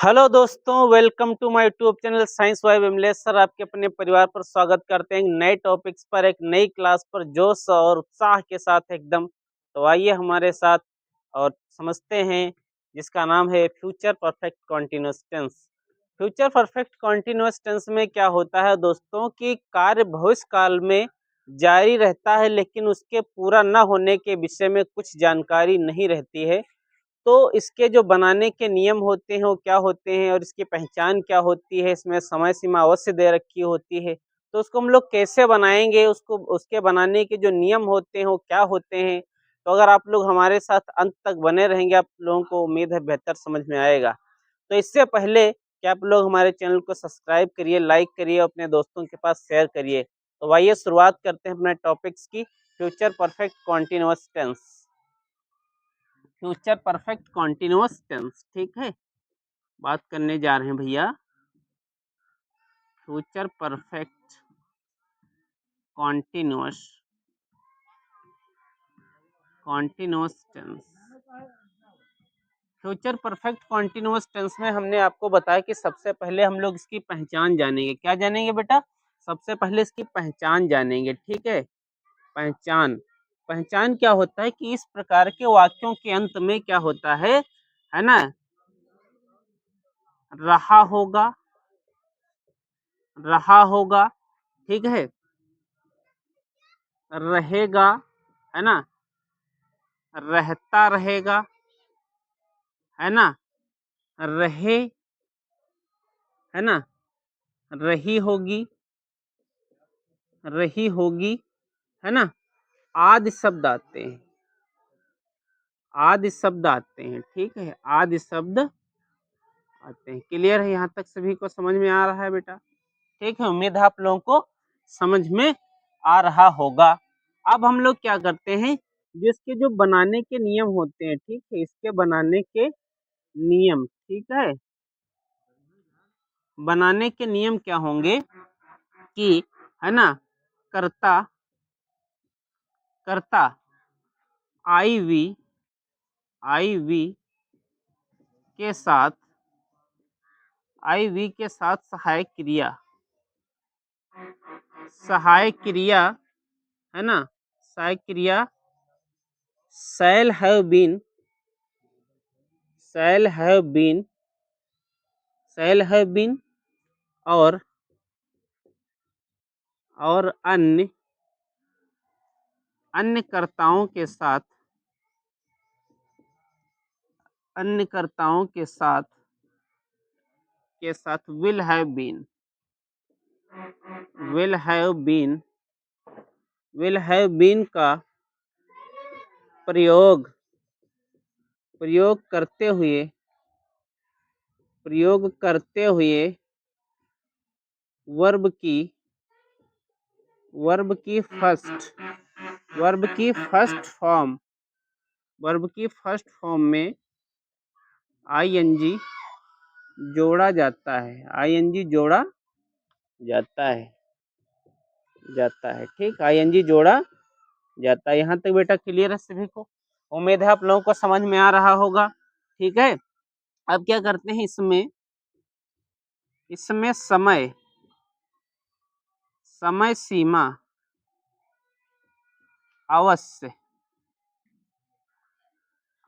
Hello दोस्तों, welcome to my YouTube channel science Y Vimlesh sir. आपके अपने परिवार पर स्वागत करते हैं नए टॉपिक्स पर, एक नई क्लास पर जोश और उत्साह के साथ एकदम। तो आइए हमारे साथ और समझते हैं जिसका नाम है future perfect continuous tense. Future perfect continuous tense में क्या होता है दोस्तों कि कार्य भविष्य काल में जारी रहता है, लेकिन उसके पूरा न होने के विषय में कुछ जानकारी नहीं रहती है। तो इसके जो बनाने के नियम होते हैं वो क्या होते हैं और इसकी पहचान क्या होती है, इसमें समय सीमा अवश्य दे रखी होती है। तो उसको हम लोग कैसे बनाएंगे, उसको उसके बनाने के जो नियम होते हैं वो क्या होते हैं। तो अगर आप लोग हमारे साथ अंत तक बने रहेंगे, आप लोगों को उम्मीद है बेहतर समझ में आएगा। तो इससे पहले कि आप लोग हमारे चैनल को सब्सक्राइब करिए, लाइक करिए, अपने दोस्तों के पास शेयर करिए। तो आइए शुरुआत करते हैं अपने टॉपिक्स की। Future perfect continuous tense. Future perfect continuous tense, ठीक है। बात करने जा रहे हैं भैया future perfect continuous continuous tense. Future perfect continuous tense में हमने आपको बताया कि सबसे पहले हम लोग इसकी पहचान जानेंगे। क्या जानेंगे बेटा? सबसे पहले इसकी पहचान जानेंगे, ठीक है। पहचान पहचान क्या होता है कि इस प्रकार के वाक्यों के अंत में क्या होता है ना, रहा होगा, रहा होगा, ठीक है, रहेगा, है ना, रहता रहेगा, है ना, रहे, है ना, रही होगी, रही होगी, है ना। आदि शब्द आते हैं, आदि शब्द आते हैं, ठीक है, आदि शब्द आते हैं। क्लियर है? यहाँ तक सभी को समझ में आ रहा है बेटा? ठीक है, उम्मीद है आप लोगों को समझ में आ रहा होगा। अब हम लोग क्या करते हैं, जिसके जो बनाने के नियम होते हैं, ठीक है, इसके बनाने के नियम, ठीक है, बनाने के नियम क्या होंगे कि, है ना, कर्ता, कर्ता आई वी के साथ, आई वी के साथ सहायक क्रिया, सहायक क्रिया, है ना, सहायक क्रिया shall have been, shall have been, shall have been, और अन्य अन्य कर्ताओं के साथ, अन्य कर्ताओं के साथ will have been, will have been, will have been का प्रयोग, प्रयोग करते हुए, प्रयोग करते हुए वर्ब की, वर्ब की फर्स्ट, वर्ब की फर्स्ट फॉर्म, वर्ब की फर्स्ट फॉर्म में आईएनजी जोड़ा जाता है, आईएनजी जोड़ा जाता है, जाता है, ठीक, आईएनजी जोड़ा जाता है। यहाँ तक बेटा क्लियर है सभी को? उम्मीद है आप लोगों को समझ में आ रहा होगा, ठीक है। अब क्या करते हैं, इसमें, इसमें समय, समय सीमा अवश्य,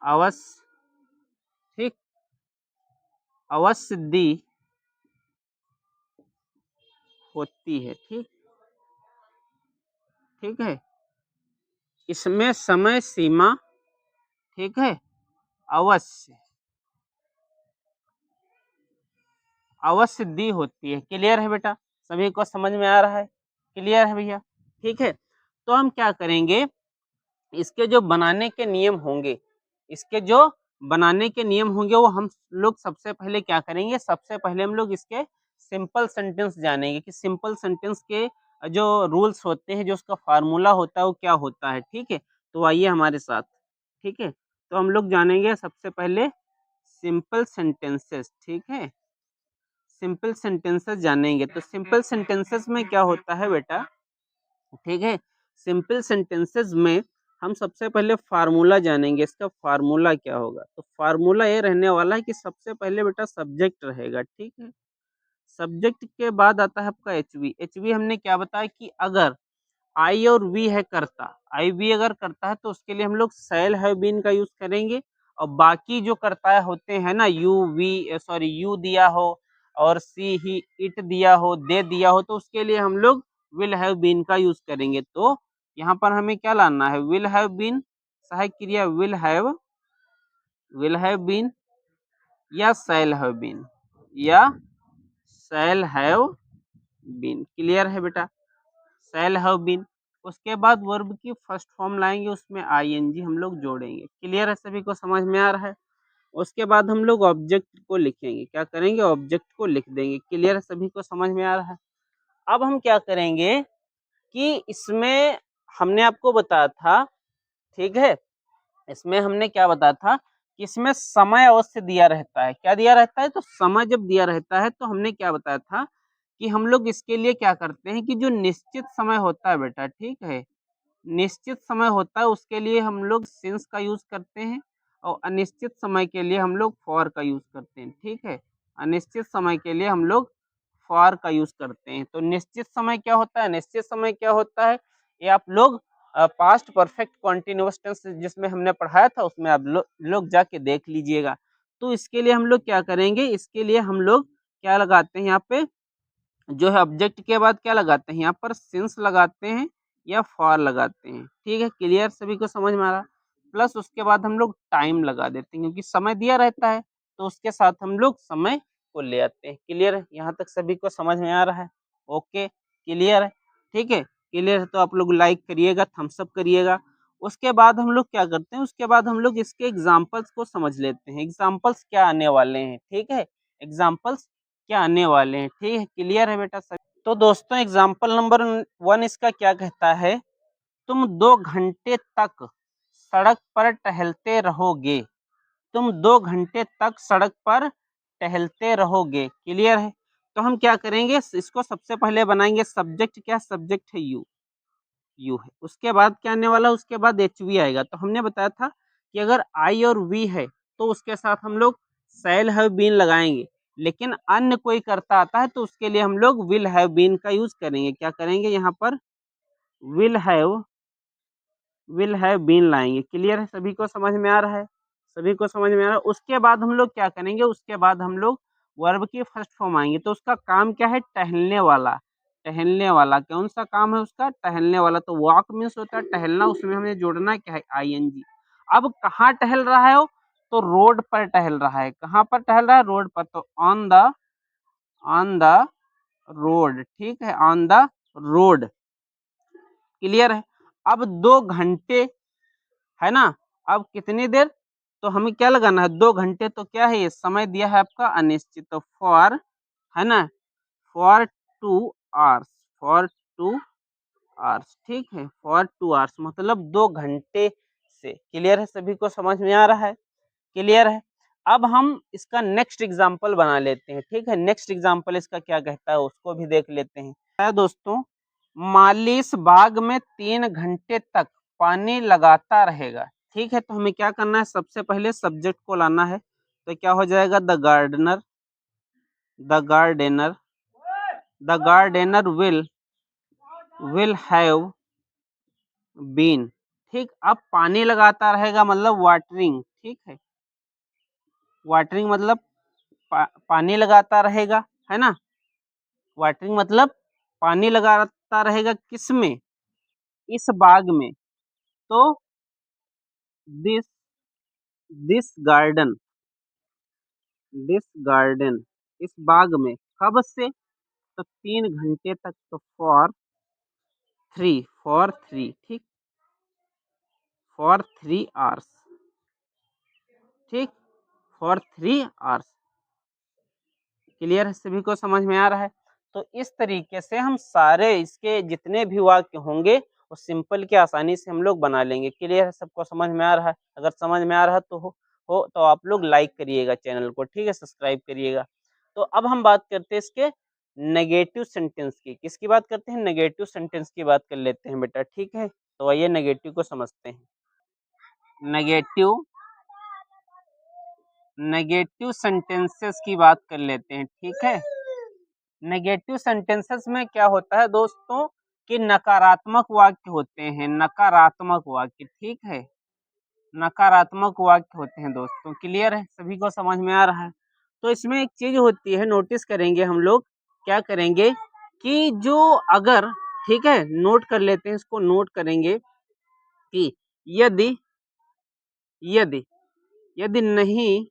अवश्य, ठीक, अवश्य दी होती है, ठीक, ठीक है। इसमें समय सीमा, ठीक है, अवश्य, अवश्य दी होती है। क्लियर है बेटा? सभी को समझ में आ रहा है? क्लियर है भैया? ठीक है। तो हम क्या करेंगे, इसके जो बनाने के नियम होंगे, इसके जो बनाने के नियम होंगे वो हम लोग सबसे पहले क्या करेंगे, सबसे पहले हम लोग इसके सिंपल सेंटेंस जानेंगे कि सिंपल सेंटेंस के जो रूल्स होते हैं, जो उसका फार्मूला होता है वो क्या होता है, ठीक है। तो आइए हमारे साथ, ठीक है। तो हम लोग जानेंगे सबसे पहले सिंपल सेंटेंसेस, ठीक है, सिंपल सेंटेंसेस जानेंगे। तो सिंपल सेंटेंसेस में क्या होता है बेटा, ठीक है, सिंपल सेंटेंसेस में हम सबसे पहले फार्मूला जानेंगे, इसका फार्मूला क्या होगा। तो फार्मूला ये रहने वाला है कि सबसे पहले बेटा सब्जेक्ट रहेगा, ठीक है। सब्जेक्ट के बाद आता है आपका एचवी। एचवी हमने क्या बताया कि अगर आई और वी है करता, आई वी अगर करता है तो उसके लिए हम लोग सेल हैव बीन का यूज करेंगे। और बाकी जो करता है होते हैं ना, यू वी सॉरी यू दिया हो और सी ही इट दिया हो, दे दिया हो, तो उसके लिए हम लोग विल हैव बीन का यूज करेंगे। तो यहाँ पर हमें क्या लाना है, विल हैव बीन, सहायक क्रिया विल हैव बीन या सेल हैव बीन या सेल हैव बीन। क्लियर है बेटा, सेल हैव बीन। उसके बाद वर्ब की फर्स्ट फॉर्म लाएंगे, उसमें आईएनजी हम लोग जोड़ेंगे। क्लियर है, सभी को समझ में आ रहा है। उसके बाद हम लोग ऑब्जेक्ट को लिखेंगे, क्या करेंगे, ऑब्जेक्ट को लिख देंगे। क्लियर है, सभी को समझ में आ रहा है। अब हम क्या करेंगे कि इसमें हमने आपको बताया था, ठीक है, इसमें हमने क्या बताया था कि इसमें समय अवश्य दिया रहता है। क्या दिया रहता है, तो समय जब दिया रहता है तो हमने क्या बताया था कि हम लोग इसके लिए क्या करते हैं कि जो निश्चित समय होता है बेटा, ठीक है, निश्चित समय होता है उसके लिए हम लोग सिंस का यूज करते हैं और अनिश्चित समय के लिए हम लोग फॉर का यूज करते हैं, ठीक है। अनिश्चित समय के लिए हम लोग फॉर का यूज करते हैं। तो निश्चित समय क्या होता है, निश्चित समय क्या होता है, ये आप लोग पास्ट परफेक्ट कॉन्टिन्यूअस टेंस जिसमें हमने पढ़ाया था उसमें आप लोग जाके देख लीजिएगा। तो इसके लिए हम लोग क्या करेंगे, इसके लिए हम लोग क्या लगाते हैं यहाँ पे, जो है ऑब्जेक्ट के बाद क्या लगाते हैं, यहाँ पर सिंस लगाते हैं या फॉर लगाते हैं, ठीक है। क्लियर, सभी को समझ में आ रहा। प्लस उसके बाद हम लोग टाइम लगा देते हैं, क्योंकि समय दिया रहता है तो उसके साथ हम लोग समय को ले आते हैं। क्लियर है, यहाँ तक सभी को समझ में आ रहा है। ओके, क्लियर है, ठीक है। क्लियर है तो आप लोग लाइक करिएगा, थम्स अप करिएगा। उसके बाद हम लोग क्या करते हैं, उसके बाद हम लोग इसके एग्जाम्पल्स को समझ लेते हैं, एग्जाम्पल्स क्या आने वाले हैं, ठीक है, एग्जाम्पल्स क्या आने वाले हैं, ठीक है। क्लियर है बेटा सब। तो दोस्तों एग्जाम्पल नंबर 1 इसका क्या कहता है, तुम 2 घंटे तक सड़क पर टहलते रहोगे। तुम 2 घंटे तक सड़क पर टहलते रहोगे। क्लियर है, तो हम क्या करेंगे, इसको सबसे पहले बनाएंगे सब्जेक्ट, क्या सब्जेक्ट है यू, यू है। उसके बाद क्या आने वाला, उसके बाद एच वी आएगा। तो हमने बताया था कि अगर आई और वी है तो उसके साथ हम लोग सेल हैव बीन लगाएंगे, लेकिन अन्य कोई करता आता है तो उसके लिए हम लोग विल हैव बीन का यूज करेंगे। क्या करेंगे, यहाँ पर विल हैव बीन लाएंगे। क्लियर है, सभी को समझ में आ रहा है, सभी को समझ में आ रहा है। उसके बाद हम लोग क्या करेंगे, उसके बाद हम लोग वर्ब की फर्स्ट फॉर्म आएंगे। तो उसका काम क्या है, टहलने वाला। टहलने वाला कौन सा काम है उसका, टहलने वाला। तो वॉक मीन्स होता है टहलना, उसमें हमें जोड़ना क्या है, आईएनजी। अब कहाँ टहल रहा है वो, तो रोड पर टहल रहा है। कहाँ पर टहल रहा है, रोड पर। तो ऑन द रोड, ठीक है, ऑन द रोड। क्लियर है। अब 2 घंटे है ना, अब कितनी देर, तो हमें क्या लगाना है, 2 घंटे। तो क्या है, ये समय दिया है आपका अनिश्चित। तो फॉर, है ना, फॉर 2 आवर्स, फॉर 2 आवर्स, ठीक है, फॉर 2 आवर्स मतलब 2 घंटे से। क्लियर है, सभी को समझ में आ रहा है। क्लियर है। अब हम इसका नेक्स्ट एग्जाम्पल बना लेते हैं, ठीक है। नेक्स्ट एग्जाम्पल इसका क्या कहता है उसको भी देख लेते हैं। दोस्तों, माली इस बाग में 3 घंटे तक पानी लगाता रहेगा, ठीक है। तो हमें क्या करना है, सबसे पहले सब्जेक्ट को लाना है। तो क्या हो जाएगा, the gardener, the gardener, the gardener will have been, ठीक। अब पानी लगाता रहेगा मतलब वाटरिंग, ठीक है, वाटरिंग मतलब पानी लगाता रहेगा, है ना। वाटरिंग मतलब पानी लगाता रहेगा, किस में, इस बाग में। तो this this garden, this garden, इस बाग में, कब से, तो 3 घंटे तक। तो फॉर थ्री, ठीक, फॉर 3 आवर्स, ठीक, फॉर 3 आवर्स। क्लियर है, सभी को समझ में आ रहा है। तो इस तरीके से हम सारे इसके जितने भी वाक्य होंगे वो सिंपल के आसानी से हम लोग बना लेंगे। क्लियर है, सबको समझ में आ रहा है। अगर समझ में आ रहा है तो हो तो आप लोग लाइक करिएगा चैनल को, ठीक है, सब्सक्राइब करिएगा। तो अब हम बात करते हैं इसके नेगेटिव सेंटेंस की। किसकी बात करते हैं, नेगेटिव सेंटेंस की बात कर लेते हैं बेटा, ठीक है। तो आइए नेगेटिव को समझते हैं। नेगेटिव सेंटेंसेस की बात कर लेते हैं, ठीक है। नेगेटिव सेंटेंसेस में क्या होता है दोस्तों कि नकारात्मक वाक्य होते हैं, नकारात्मक वाक्य, ठीक है, नकारात्मक वाक्य होते हैं दोस्तों। क्लियर है, सभी को समझ में आ रहा है। तो इसमें एक चीज होती है, नोटिस करेंगे हम लोग, क्या करेंगे कि जो अगर, ठीक है, नोट कर लेते हैं, इसको नोट करेंगे कि यदि यदि यदि नहीं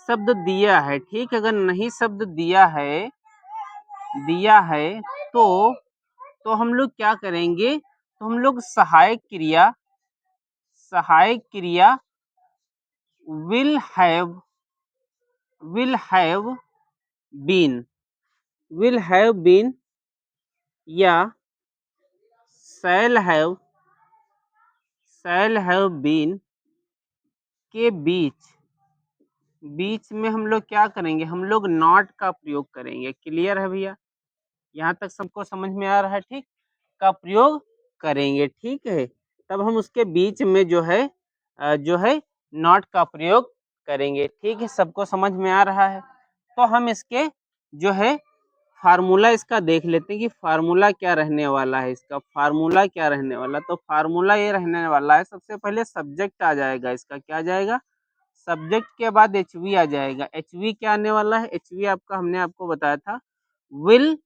शब्द दिया है, ठीक, अगर नहीं शब्द दिया है तो हम लोग क्या करेंगे, तो हम लोग सहायक क्रिया will have been या shall have been के बीच में हम लोग क्या करेंगे, हम लोग नॉट का प्रयोग करेंगे। क्लियर है भैया, यहाँ तक सबको समझ में आ रहा है, ठीक, का प्रयोग करेंगे, ठीक है। तब हम उसके बीच में जो है नॉट का प्रयोग करेंगे, ठीक है, सबको समझ में आ रहा है। तो हम इसके जो है फार्मूला इसका देख लेते हैं कि फार्मूला क्या रहने वाला है, इसका फार्मूला क्या रहने वाला। तो फार्मूला ये रहने वाला है, सबसे पहले सब्जेक्ट आ जाएगा इसका, क्या आ जाएगा, सब्जेक्ट के बाद एचवी आ जाएगा। एचवी क्या आने वाला है, एचवी आपका हमने आपको बताया था विल,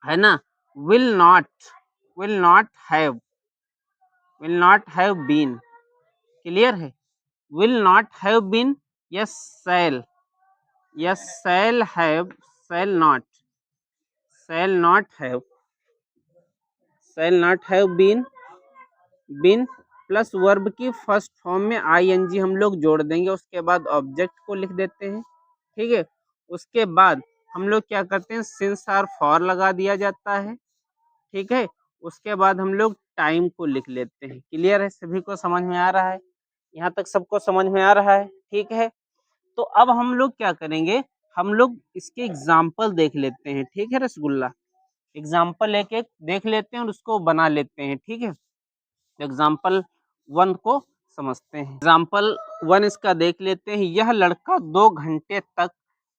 है ना, will not have been. Clear है, will not have been, yes shall have, shall not have been plus verb की फर्स्ट फॉर्म में आईएनजी हम लोग जोड़ देंगे, उसके बाद ऑब्जेक्ट को लिख देते हैं, ठीक है। उसके बाद हम लोग क्या करते हैं, सिंस और फॉर लगा दिया जाता है, ठीक है। उसके बाद हम लोग टाइम को लिख लेते हैं। क्लियर है, सभी को समझ में आ रहा है, यहाँ तक सबको समझ में आ रहा है, ठीक है। तो अब हम लोग क्या करेंगे, हम लोग इसके एग्जाम्पल देख लेते हैं, ठीक है रसगुल्ला, एग्जाम्पल एक एक देख लेते हैं और उसको बना लेते हैं, ठीक है। एग्जाम्पल 1 को समझते हैं। एग्जाम्पल 1 इसका देख लेते हैं। यह लड़का 2 घंटे तक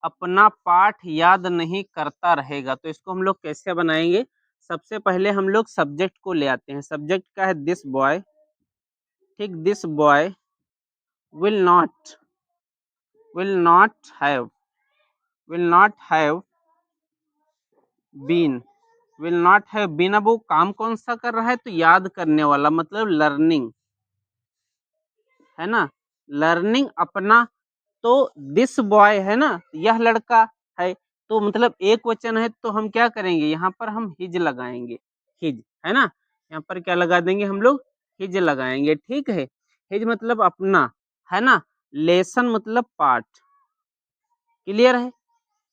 अपना पाठ याद नहीं करता रहेगा। तो इसको हम लोग कैसे बनाएंगे, सबसे पहले हम लोग सब्जेक्ट को ले आते हैं। सब्जेक्ट का है दिस बॉय, ठीक, this boy will not have been, अब वो काम कौन सा कर रहा है, तो याद करने वाला, मतलब लर्निंग, है ना, लर्निंग अपना। तो दिस बॉय है ना, यह लड़का है, तो मतलब एक वचन है, तो हम क्या करेंगे, यहाँ पर हम हिज लगाएंगे, हिज, है ना, यहाँ पर क्या लगा देंगे हम लोग, हिज लगाएंगे, ठीक है। हिज मतलब अपना, है ना, लेसन मतलब पाठ। क्लियर है,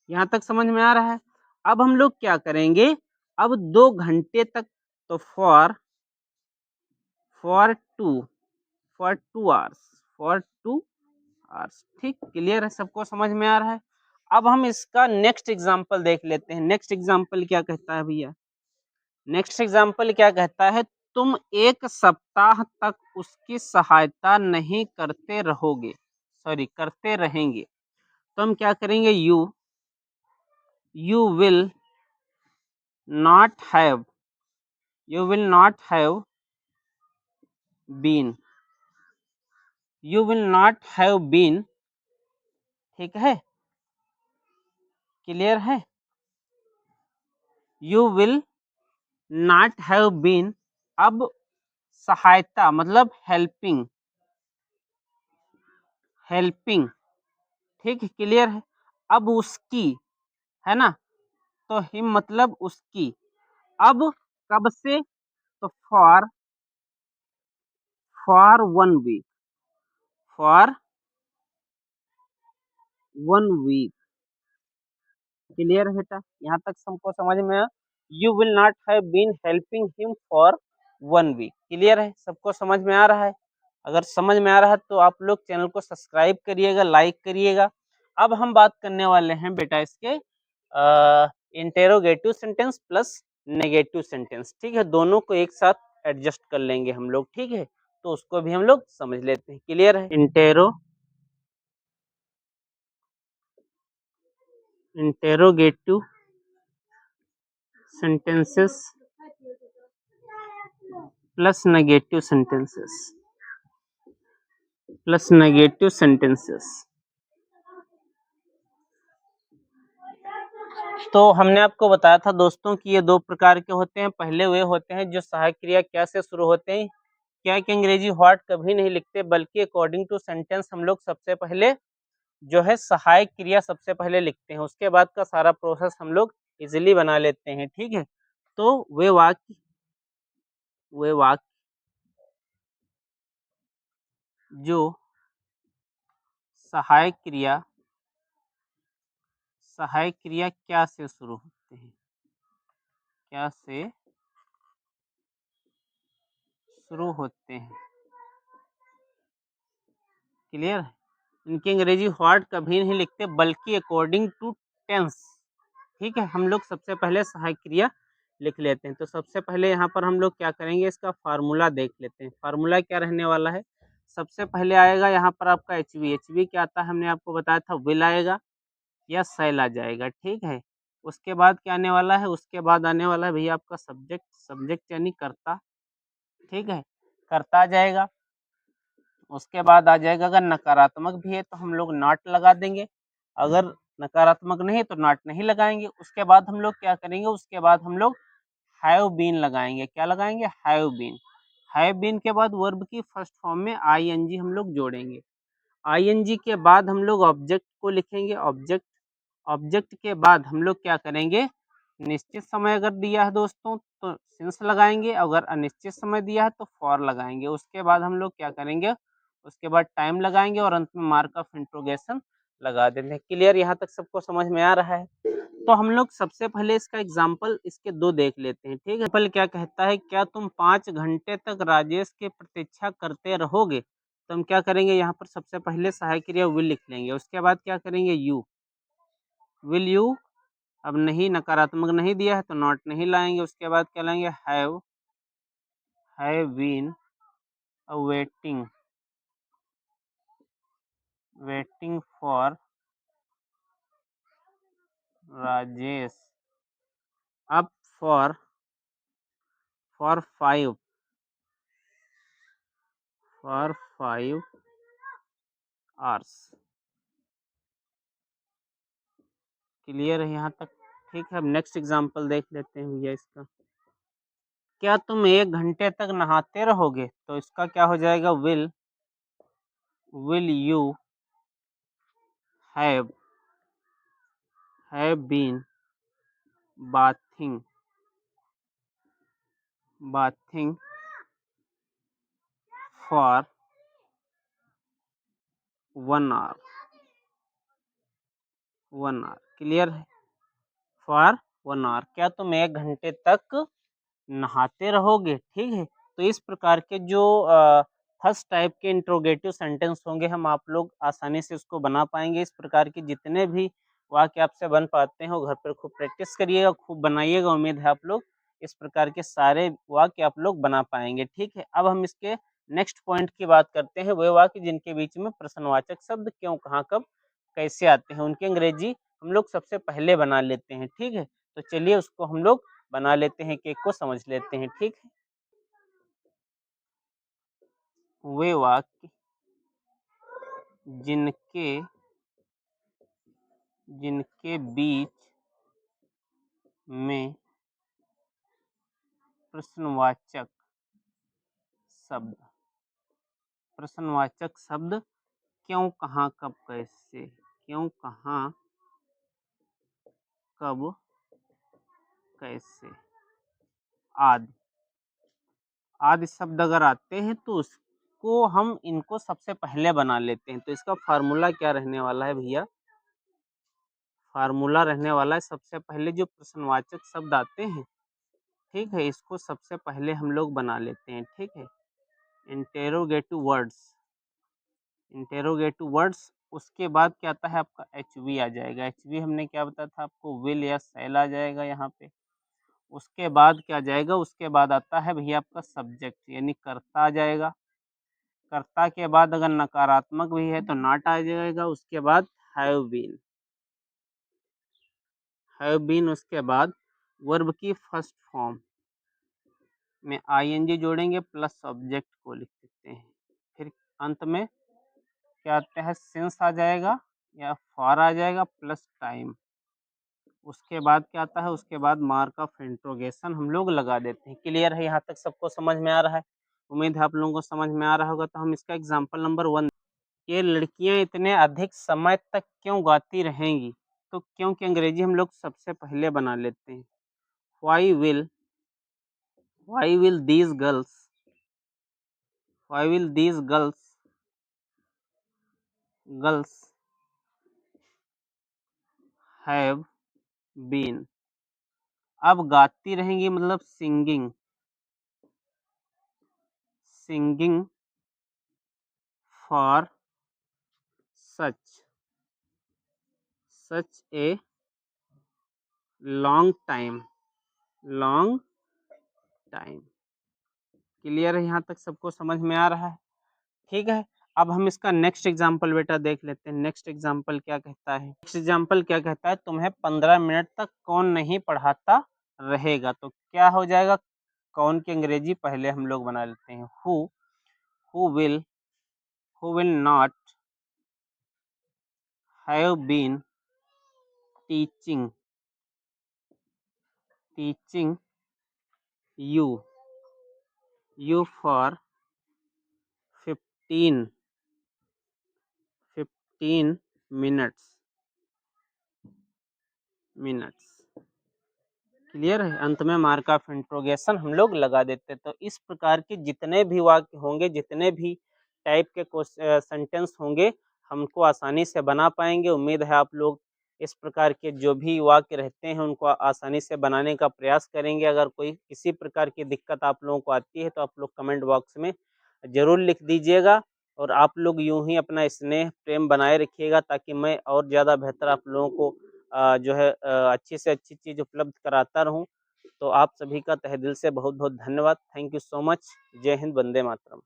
यहाँ तक समझ में आ रहा है। अब हम लोग क्या करेंगे, अब 2 घंटे तक, तो फॉर 2 आवर्स, ठीक, क्लियर है, सबको समझ में आ रहा है। अब हम इसका नेक्स्ट एग्जाम्पल देख लेते हैं। नेक्स्ट एग्जाम्पल क्या कहता है भैया, नेक्स्ट एग्जाम्पल क्या कहता है, तुम 1 सप्ताह तक उसकी सहायता नहीं करते रहेंगे। तो हम क्या करेंगे, you will not have been, ठीक है, क्लियर है, you will not have been. अब सहायता मतलब हेल्पिंग, ठीक है, क्लियर है। अब उसकी, है ना, तो हिम मतलब उसकी। अब कब से, तो for 1 week, for 1 week. Clear है बेटा, यहाँ तक सबको समझ में आया। You will not have been helping him for 1 week. Clear है, सबको समझ में आ रहा है। अगर समझ में आ रहा है तो आप लोग चैनल को सब्सक्राइब करिएगा, लाइक करिएगा। अब हम बात करने वाले हैं बेटा इसके interrogative sentence plus negative sentence, ठीक है, दोनों को एक साथ एडजस्ट कर लेंगे हम लोग, ठीक है। तो उसको भी हम लोग समझ लेते हैं। क्लियर है? Interrogative sentences plus negative sentences. तो हमने आपको बताया था दोस्तों कि ये दो प्रकार के होते हैं। पहले वे होते हैं जो सहायक क्रिया क्या से शुरू होते हैं, क्या कि अंग्रेजी व्हाट कभी नहीं लिखते, बल्कि अकॉर्डिंग टू सेंटेंस हम लोग सबसे पहले जो है सहायक क्रिया सबसे पहले लिखते हैं। उसके बाद का सारा प्रोसेस हम लोग इजीली बना लेते हैं, ठीक है। तो वे वाक्य जो सहायक क्रिया क्या से शुरू होते हैं, क्या से शुरू होते हैं। क्लियर है? इनकी अंग्रेजी व्हाट कभी नहीं लिखते, बल्कि अकॉर्डिंग टू टेंस, ठीक है। हम लोग सबसे पहले सहायक क्रिया लिख लेते हैं। तो सबसे पहले यहाँ पर हम लोग क्या करेंगे, इसका फार्मूला देख लेते हैं। फार्मूला क्या रहने वाला है, सबसे पहले आएगा यहाँ पर आपका एच वी क्या आता है, हमने आपको बताया था विल आएगा या सेल आ जाएगा, ठीक है। उसके बाद क्या आने वाला है, उसके बाद आने वाला है भैया आपका सब्जेक्ट यानी कर्ता, ठीक है, कर्ता आ जाएगा। उसके बाद आ जाएगा, अगर नकारात्मक भी है तो हम लोग नॉट लगा देंगे, अगर नकारात्मक नहीं है तो नॉट नहीं लगाएंगे। उसके बाद हम लोग क्या करेंगे, उसके बाद हम लोग हैव बीन लगाएंगे। क्या लगाएंगे, हैव बीन। हैव बीन के बाद वर्ब की फर्स्ट फॉर्म में आईएनजी हम लोग जोड़ेंगे। आईएनजी के बाद हम लोग ऑब्जेक्ट को लिखेंगे, ऑब्जेक्ट के बाद हम लोग क्या करेंगे, निश्चित समय अगर दिया है दोस्तों तो सिंस लगाएंगे, अगर अनिश्चित समय दिया है तो फॉर लगाएंगे। उसके बाद हम लोग क्या करेंगे, उसके बाद टाइम लगाएंगे और अंत में मार्क ऑफ इंट्रोगेशन लगा देते हैं। क्लियर? यहाँ तक सबको समझ में आ रहा है? तो हम लोग सबसे पहले इसका एग्जाम्पल इसके दो देख लेते हैं, ठीक है। पहले क्या कहता है, क्या तुम 5 घंटे तक राजेश की प्रतीक्षा करते रहोगे। तो हम क्या करेंगे, यहाँ पर सबसे पहले सहायक क्रिया विल लिख लेंगे। उसके बाद क्या करेंगे, विल यू, अब नहीं नकारात्मक नहीं दिया है तो नॉट नहीं लाएंगे। उसके बाद क्या लाएंगे, have been waiting for Rajesh अब फॉर 5 आवर्स। क्लियर है यहाँ तक? ठीक है। अब नेक्स्ट एग्जांपल देख लेते हैं भैया इसका। क्या तुम 1 घंटे तक नहाते रहोगे। तो इसका क्या हो जाएगा, will you have been bathing for 1 hour. Clear है? फॉर 1 आवर, क्या तुम 1 घंटे तक नहाते रहोगे, ठीक है। तो इस प्रकार के जो फर्स्ट टाइप के इंट्रोगेटिव सेंटेंस होंगे, हम आप लोग आसानी से उसको बना पाएंगे। इस प्रकार के जितने भी वाक्य आपसे बन पाते हैं वो घर पर खूब प्रैक्टिस करिएगा, खूब बनाइएगा। उम्मीद है आप लोग इस प्रकार के सारे वाक्य आप लोग बना पाएंगे, ठीक है। अब हम इसके नेक्स्ट पॉइंट की बात करते हैं, वे वाक्य जिनके बीच में प्रश्नवाचक शब्द क्यों, कहाँ, कब, कैसे आते हैं, उनकी अंग्रेजी हम लोग सबसे पहले बना लेते हैं, ठीक है। तो चलिए उसको हम लोग बना लेते हैं, केक को समझ लेते हैं, ठीक है। वे वाक्य जिनके बीच में प्रश्नवाचक क्यों, कहाँ, कब, कैसे, क्यों, कहाँ, कब, कैसे, आदि शब्द अगर आते हैं तो उसको हम इनको सबसे पहले बना लेते हैं। तो इसका फार्मूला क्या रहने वाला है भैया, फार्मूला रहने वाला है सबसे पहले जो प्रश्नवाचक शब्द आते हैं, ठीक है, इसको सबसे पहले हम लोग बना लेते हैं, ठीक है। इंटेरोगेटिव वर्ड्स, उसके बाद क्या आता है आपका एच वी आ जाएगा। एच वी हमने क्या बताया था आपको, विल या सेल आ जाएगा यहाँ पे। उसके बाद क्या जाएगा, उसके बाद आता है भैया आपका सब्जेक्ट यानी कर्ता आ जाएगा। कर्ता के बाद अगर नकारात्मक भी है तो नॉट आ जाएगा। उसके बाद हैव बीन, हैव बीन। उसके बाद वर्ब की फर्स्ट फॉर्म में आईएनजी जोड़ेंगे प्लस सब्जेक्ट को लिख सकते हैं। फिर अंत में क्या आता है, सिंस आ जाएगा या फॉर आ जाएगा प्लस टाइम। उसके बाद क्या आता है, उसके बाद मार्क ऑफ इंट्रोगेशन हम लोग लगा देते हैं। क्लियर है, यहाँ तक सबको समझ में आ रहा है? उम्मीद है आप लोगों को समझ में आ रहा होगा। तो हम इसका एग्जाम्पल नंबर 1, ये लड़कियां इतने अधिक समय तक क्यों गाती रहेंगी? तो क्योंकि अंग्रेजी हम लोग सबसे पहले बना लेते हैं। Why will these girls, why will these girls have been. अब गाती रहेंगी मतलब singing, singing for such a long time, long time. Clear है, यहाँ तक सबको समझ में आ रहा है? ठीक है, अब हम इसका नेक्स्ट एग्जाम्पल बेटा देख लेते हैं। नेक्स्ट एग्जाम्पल क्या कहता है? नेक्स्ट एग्जाम्पल क्या कहता है, तुम्हें 15 मिनट तक कौन नहीं पढ़ाता रहेगा? तो क्या हो जाएगा, कौन की अंग्रेजी पहले हम लोग बना लेते हैं। Who will not have been teaching you for 15 minutes। Clear है, अंत में मार्क ऑफ इंट्रोगेशन हम लोग लगा देते हैं। तो इस प्रकार के जितने भी वाक्य होंगे, जितने भी टाइप के सेंटेंस होंगे, हमको आसानी से बना पाएंगे। उम्मीद है आप लोग इस प्रकार के जो भी वाक्य रहते हैं उनको आसानी से बनाने का प्रयास करेंगे। अगर कोई किसी प्रकार की दिक्कत आप लोगों को आती है तो आप लोग कमेंट बॉक्स में ज़रूर लिख दीजिएगा। और आप लोग यूं ही अपना स्नेह प्रेम बनाए रखिएगा ताकि मैं और ज़्यादा बेहतर आप लोगों को जो है अच्छी से अच्छी चीज़ उपलब्ध कराता रहूं। तो आप सभी का तहे दिल से बहुत बहुत धन्यवाद। Thank you so much. जय हिंद, वंदे मातरम।